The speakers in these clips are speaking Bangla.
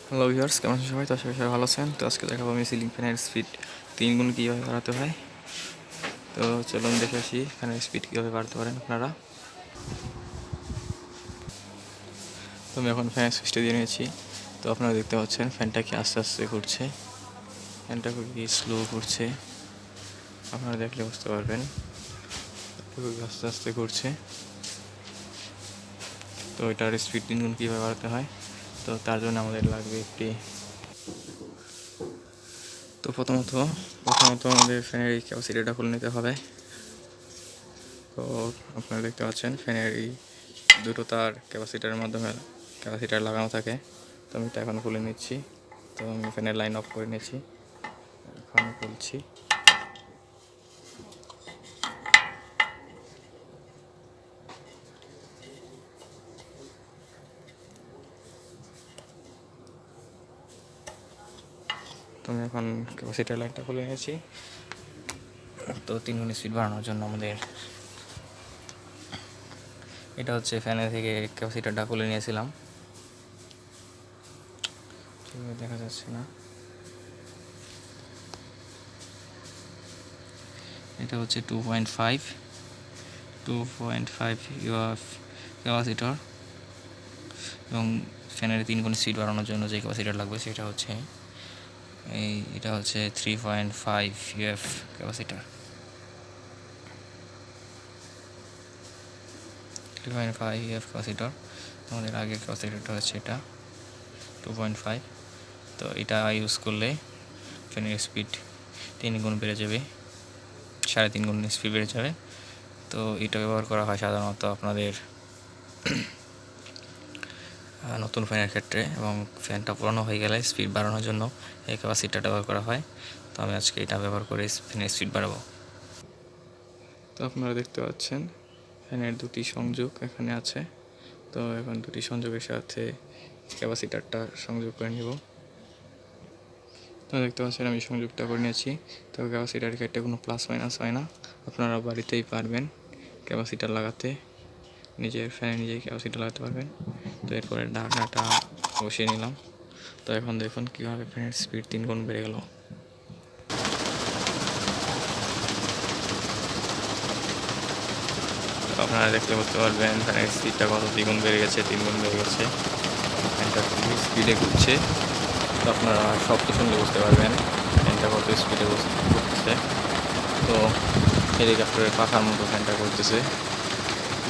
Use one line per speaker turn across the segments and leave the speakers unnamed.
হ্যালো ভিউয়ার্স, কেমন আছেন সবাই? তো আশা করি সবাই ভালো আছেন। তো আজকে দেখাবো আমি সিলিং ফ্যানের স্পিড 3 গুণ কীভাবে বাড়াতে হয়। তো চলুন দেখে আসি ফ্যানের স্পিড কীভাবে বাড়াতে পারেন আপনারা। তো আমি এখন ফ্যানের সুইচটা দিয়ে নিয়েছি। তো আপনারা দেখতে পাচ্ছেন ফ্যানটা কি আস্তে আস্তে ঘুরছে, ফ্যানটা খুবই স্লো ঘুরছে। আপনারা দেখলে বুঝতে পারবেন খুবই আস্তে আস্তে ঘুরছে। তো এটার স্পিড 3 গুণ কীভাবে বাড়াতে হয়, তো তার জন্য আমাদের লাগবে তো প্রথমত আমাদের ফ্যানের এই ক্যাপাসিটারটা খুলে নিতে হবে। তো আপনারা দেখতে পাচ্ছেন ফ্যানের এই দুটো তার ক্যাপাসিটারের মাধ্যমে ক্যাপাসিটার লাগানো থাকে। তো আমি এটা এখন খুলে নিচ্ছি। তো আমি ফ্যানের লাইন অফ করে নিয়েছি, এখন খুলছি। তো আমি এখন ক্যাপাসিটার লাইনটা খুলে নিয়েছি। তো 3 গুণ স্পিড বাড়ানোর জন্য আমাদের এটা হচ্ছে ফ্যানের থেকে ক্যাপাসিটারটা খুলে নিয়েছিলাম, দেখা যাচ্ছে না। এটা হচ্ছে 2.5 ইউএফ ক্যাপাসিটর, এবং ফ্যানের 3 গুণ স্পিড বাড়ানোর জন্য যে ক্যাপাসিটার লাগবে সেটা হচ্ছে এটা হচ্ছে 3.5 ইউএফ ক্যাপাসিটার। 3.5 UF capacitor. আমাদের আগের ক্যাপাসিটারটা হচ্ছে এটা 2.5। তো এটা ইউজ করলে ফ্যানের স্পিড 3 গুণ বেড়ে যাবে, 3.5 গুণ স্পিড বেড়ে যাবে। তো এটা ব্যবহার করা হয় সাধারণত আপনাদের নতুন ফ্যানের ক্ষেত্রে, এবং ফ্যানটা পুরনো হয়ে গেলে স্পিড বাড়ানোর জন্য এই ক্যাপাসিটারটা ব্যবহার করা হয়। তো আমি আজকে এটা ব্যবহার করে ফ্যানের স্পিড বাড়াবো। তো আপনারা দেখতে পাচ্ছেন ফ্যানের দুটি সংযোগ এখানে আছে। তো এখন দুটি সংযোগের সাথে ক্যাপাসিটারটা সংযোগ করে নিব। তো দেখতে পাচ্ছেন আমি সংযোগটা করে নিয়েছি। তো ক্যাপাসিটারের ক্ষেত্রে কোনো প্লাস মাইনাস হয় না, আপনারা বাড়িতেই পারবেন ক্যাপাসিটার লাগাতে, নিজের ফ্যানে নিজেই ক্যাপাসিটার লাগাতে পারবেন। তো এরপরে ঢাকনাটা বসিয়ে নিলাম। তো এখন দেখুন কীভাবে ফ্যানের স্পিড 3 গুণ বেড়ে গেল। আপনারা দেখলে বুঝতে পারবেন ফ্যানের স্পিডটা কত 2 গুণ বেড়ে গেছে, 3 গুণ বেড়ে গেছে। ফ্যানটা খুবই স্পিডে ঘুরছে। তো আপনারা শব্দ শুনলে বুঝতে পারবেন ফ্যানটা কত স্পিডে ঘুরতেছে। তো হেলিকপ্টারের পাখার মতো ফ্যানটা করতেছে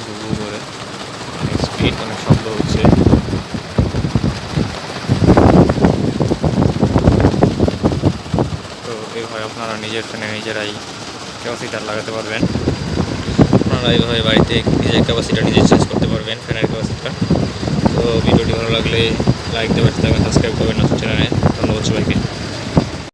ঘু ঘু করে, অনেক স্পিড, অনেক শব্দ হচ্ছে। তো এইভাবে আপনারা নিজের ফ্যানে নিজেরাই ক্যাপাসিটার লাগাতে পারবেন। আপনারা এইভাবে বাড়িতে নিজের ক্যাপাসিটার নিজে চেঞ্জ করতে পারবেন, ফ্যানের ক্যাপাসিটার। তো ভিডিওটি ভালো লাগলে লাইক দেবেন, সাবস্ক্রাইব করবেন নতুন চ্যানেলে। ধন্যবাদ সবাইকে।